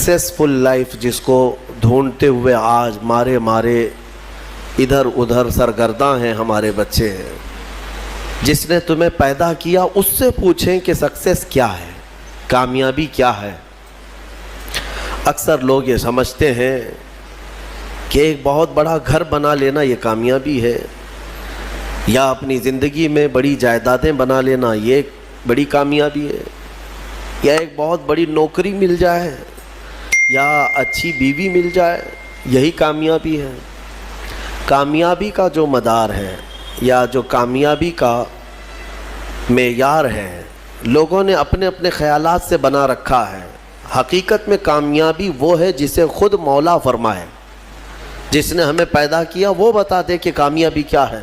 Successful life جس کو ڈھونڈتے ہوئے آج مارے مارے ادھر ادھر سرگرداں ہیں ہمارے بچے ہیں، جس نے تمہیں پیدا کیا اس سے پوچھیں کہ سکسیس کیا ہے، کامیابی کیا ہے۔ اکثر لوگ یہ سمجھتے ہیں کہ ایک بہت بڑا گھر بنا لینا یہ کامیابی ہے، یا اپنی زندگی میں بڑی جائیدادیں بنا لینا یہ ایک بڑی کامیابی ہے، یا ایک بہت بڑی نوکری مل جائے، یا اچھی بیوی مل جائے، یہی کامیابی ہے۔ کامیابی کا جو مدار ہے یا جو کامیابی کا معیار ہے لوگوں نے اپنے اپنے خیالات سے بنا رکھا ہے۔ حقیقت میں کامیابی وہ ہے جسے خود مولا فرمائے، جس نے ہمیں پیدا کیا وہ بتا دے کہ کامیابی کیا ہے۔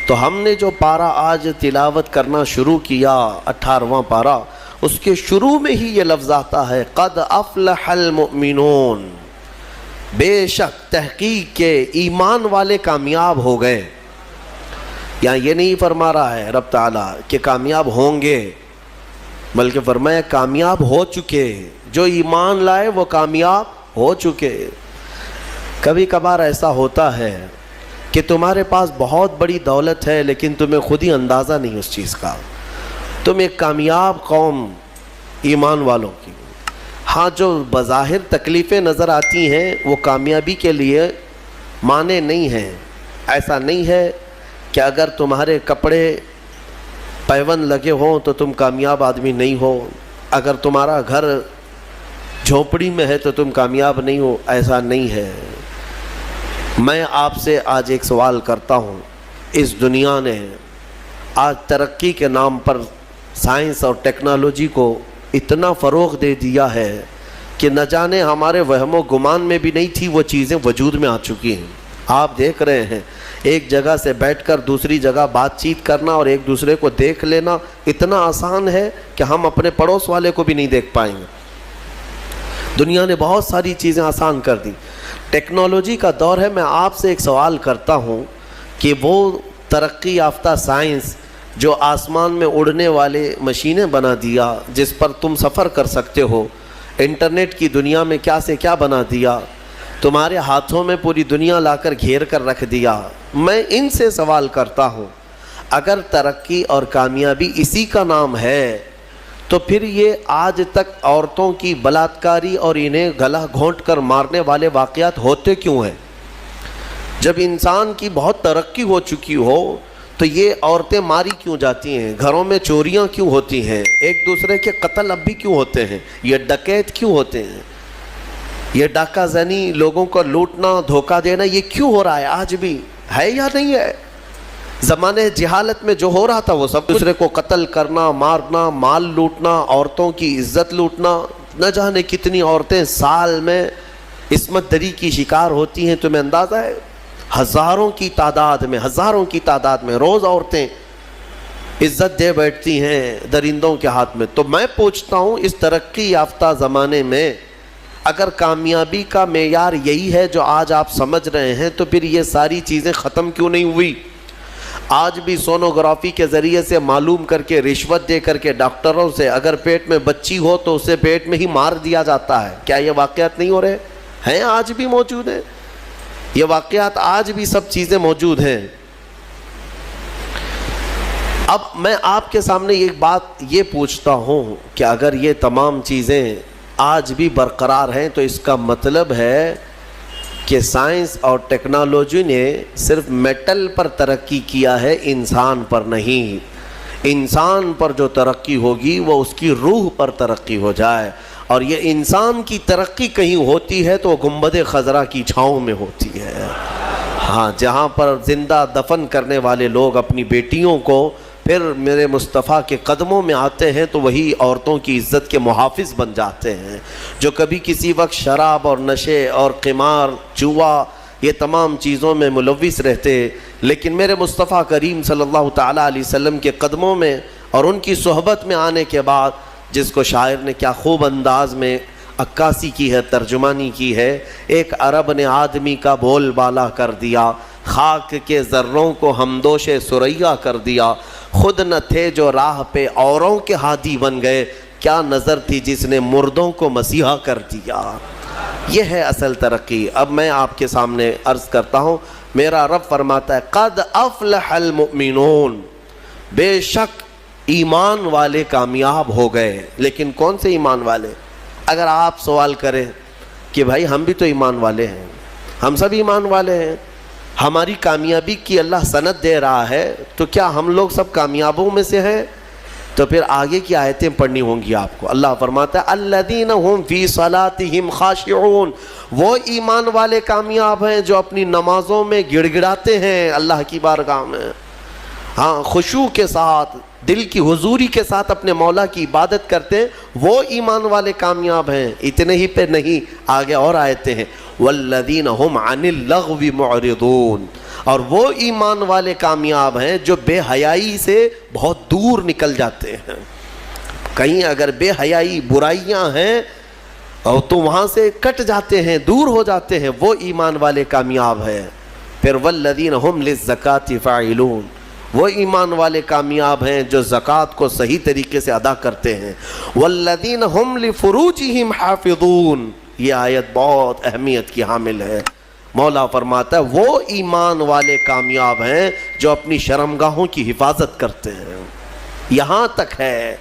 تو ہم نے جو پارہ آج تلاوت کرنا شروع کیا 18واں پارہ، اس کے شروع میں ہی یہ لفظ آتا ہے قد افلح المؤمنون، بے شک تحقیق کے ایمان والے کامیاب ہو گئے۔ یہاں یہ نہیں فرما رہا ہے رب تعالیٰ کہ کامیاب ہوں گے، بلکہ فرمایا کامیاب ہو چکے، جو ایمان لائے وہ کامیاب ہو چکے۔ کبھی کبھار ایسا ہوتا ہے کہ تمہارے پاس بہت بڑی دولت ہے لیکن تمہیں خود ہی اندازہ نہیں اس چیز کا، تم ایک کامیاب قوم ایمان والوں کی، ہاں جو بظاہر تکلیفیں نظر آتی ہیں وہ کامیابی کے لیے معنی نہیں ہیں۔ ایسا نہیں ہے کہ اگر تمہارے کپڑے پیون لگے ہوں تو تم کامیاب آدمی نہیں ہو، اگر تمہارا گھر جھونپڑی میں ہے تو تم کامیاب نہیں ہو، ایسا نہیں ہے۔ میں آپ سے آج ایک سوال کرتا ہوں، اس دنیا نے آج ترقی کے نام پر سائنس اور ٹیکنالوجی کو اتنا فروغ دے دیا ہے کہ نہ جانے ہمارے وہم و گمان میں بھی نہیں تھی وہ چیزیں وجود میں آ چکی ہیں۔ آپ دیکھ رہے ہیں ایک جگہ سے بیٹھ کر دوسری جگہ بات چیت کرنا اور ایک دوسرے کو دیکھ لینا اتنا آسان ہے کہ ہم اپنے پڑوس والے کو بھی نہیں دیکھ پائیں گے۔ دنیا نے بہت ساری چیزیں آسان کر دی، ٹیکنالوجی کا دور ہے۔ میں آپ سے ایک سوال کرتا ہوں کہ وہ ترقی یافتہ سائنس جو آسمان میں اڑنے والے مشینیں بنا دیا، جس پر تم سفر کر سکتے ہو، انٹرنیٹ کی دنیا میں کیا سے کیا بنا دیا، تمہارے ہاتھوں میں پوری دنیا لا کر گھیر کر رکھ دیا۔ میں ان سے سوال کرتا ہوں اگر ترقی اور کامیابی اسی کا نام ہے تو پھر یہ آج تک عورتوں کی بلاತ್ಕಾری اور انہیں گلا گھونٹ کر مارنے والے واقعات ہوتے کیوں ہیں؟ جب انسان کی بہت ترقی ہو چکی ہو تو یہ عورتیں ماری کیوں جاتی ہیں، گھروں میں چوریاں کیوں ہوتی ہیں، ایک دوسرے کے قتل اب بھی کیوں ہوتے ہیں، یہ ڈکیت کیوں ہوتے ہیں، یہ ڈاکہ زنی، لوگوں کو لوٹنا دھوکہ دینا یہ کیوں ہو رہا ہے؟ آج بھی ہے یا نہیں ہے؟ زمانے جہالت میں جو ہو رہا تھا وہ سب دوسرے کو قتل کرنا، مارنا، مال لوٹنا، عورتوں کی عزت لوٹنا، نہ جانے کتنی عورتیں سال میں عصمت دری کی شکار ہوتی ہیں، تمہیں اندازہ ہے؟ ہزاروں کی تعداد میں روز عورتیں عزت دے بیٹھتی ہیں درندوں کے ہاتھ میں۔ تو میں پوچھتا ہوں اس ترقی یافتہ زمانے میں اگر کامیابی کا معیار یہی ہے جو آج آپ سمجھ رہے ہیں تو پھر یہ ساری چیزیں ختم کیوں نہیں ہوئی؟ آج بھی سونوگرافی کے ذریعے سے معلوم کر کے، رشوت دے کر کے ڈاکٹروں سے اگر پیٹ میں بچی ہو تو اسے پیٹ میں ہی مار دیا جاتا ہے۔ کیا یہ واقعات نہیں ہو رہے ہیں؟ آج بھی موجود ہیں یہ واقعات، آج بھی سب چیزیں موجود ہیں۔ اب میں آپ کے سامنے ایک بات یہ پوچھتا ہوں کہ اگر یہ تمام چیزیں آج بھی برقرار ہیں تو اس کا مطلب ہے کہ سائنس اور ٹیکنالوجی نے صرف میٹل پر ترقی کیا ہے، انسان پر نہیں۔ انسان پر جو ترقی ہوگی وہ اس کی روح پر ترقی ہو جائے، اور یہ انسان کی ترقی کہیں ہوتی ہے تو گنبد خضرا کی چھاؤں میں ہوتی ہے، ہاں جہاں پر زندہ دفن کرنے والے لوگ اپنی بیٹیوں کو پھر میرے مصطفیٰ کے قدموں میں آتے ہیں تو وہی عورتوں کی عزت کے محافظ بن جاتے ہیں، جو کبھی کسی وقت شراب اور نشے اور قمار، جوا، یہ تمام چیزوں میں ملوث رہتے، لیکن میرے مصطفیٰ کریم صلی اللہ تعالیٰ علیہ وسلم کے قدموں میں اور ان کی صحبت میں آنے کے بعد، جس کو شاعر نے کیا خوب انداز میں عکاسی کی ہے، ترجمانی کی ہے، ایک عرب نے آدمی کا بول بالا کر دیا، خاک کے ذروں کو ہمدوش ثریا کر دیا، خود نہ تھے جو راہ پہ اوروں کے ہادی بن گئے، کیا نظر تھی جس نے مردوں کو مسیحا کر دیا۔ یہ ہے اصل ترقی۔ اب میں آپ کے سامنے عرض کرتا ہوں، میرا رب فرماتا ہے قد افلح المؤمنون، بے شک ایمان والے کامیاب ہو گئے۔ لیکن کون سے ایمان والے؟ اگر آپ سوال کریں کہ بھائی ہم بھی تو ایمان والے ہیں، ہم سب ایمان والے ہیں، ہماری کامیابی کی اللہ سند دے رہا ہے، تو کیا ہم لوگ سب کامیابوں میں سے ہیں؟ تو پھر آگے کی آیتیں پڑھنی ہوں گی آپ کو۔ اللہ فرماتا ہے الذین هم فی صلاتہم خاشعون، وہ ایمان والے کامیاب ہیں جو اپنی نمازوں میں گڑ گڑاتے ہیں اللہ کی بارگاہ میں، ہاں خشوع کے ساتھ، دل کی حضوری کے ساتھ اپنے مولا کی عبادت کرتے ہیں، وہ ایمان والے کامیاب ہیں۔ اتنے ہی پہ نہیں، آگے اور آیتیں ہیں والذین هم عن اللغو معرضون، اور وہ ایمان والے کامیاب ہیں جو بے حیائی سے بہت دور نکل جاتے ہیں۔ کہیں اگر بے حیائی برائیاں ہیں اور تو وہاں سے کٹ جاتے ہیں، دور ہو جاتے ہیں، وہ ایمان والے کامیاب ہیں۔ پھر والذین هم للزکاة فاعلون، وہ ایمان والے کامیاب ہیں جو زکوٰۃ کو صحیح طریقے سے ادا کرتے ہیں۔ والذین هم لفروجہم حافظون، یہ آیت بہت اہمیت کی حامل ہے۔ مولا فرماتا ہے وہ ایمان والے کامیاب ہیں جو اپنی شرمگاہوں کی حفاظت کرتے ہیں۔ یہاں تک ہے،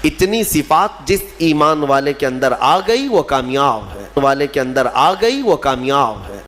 اتنی صفات جس ایمان والے کے اندر آ گئی وہ کامیاب ہے، والے کے اندر آ گئی وہ کامیاب ہے۔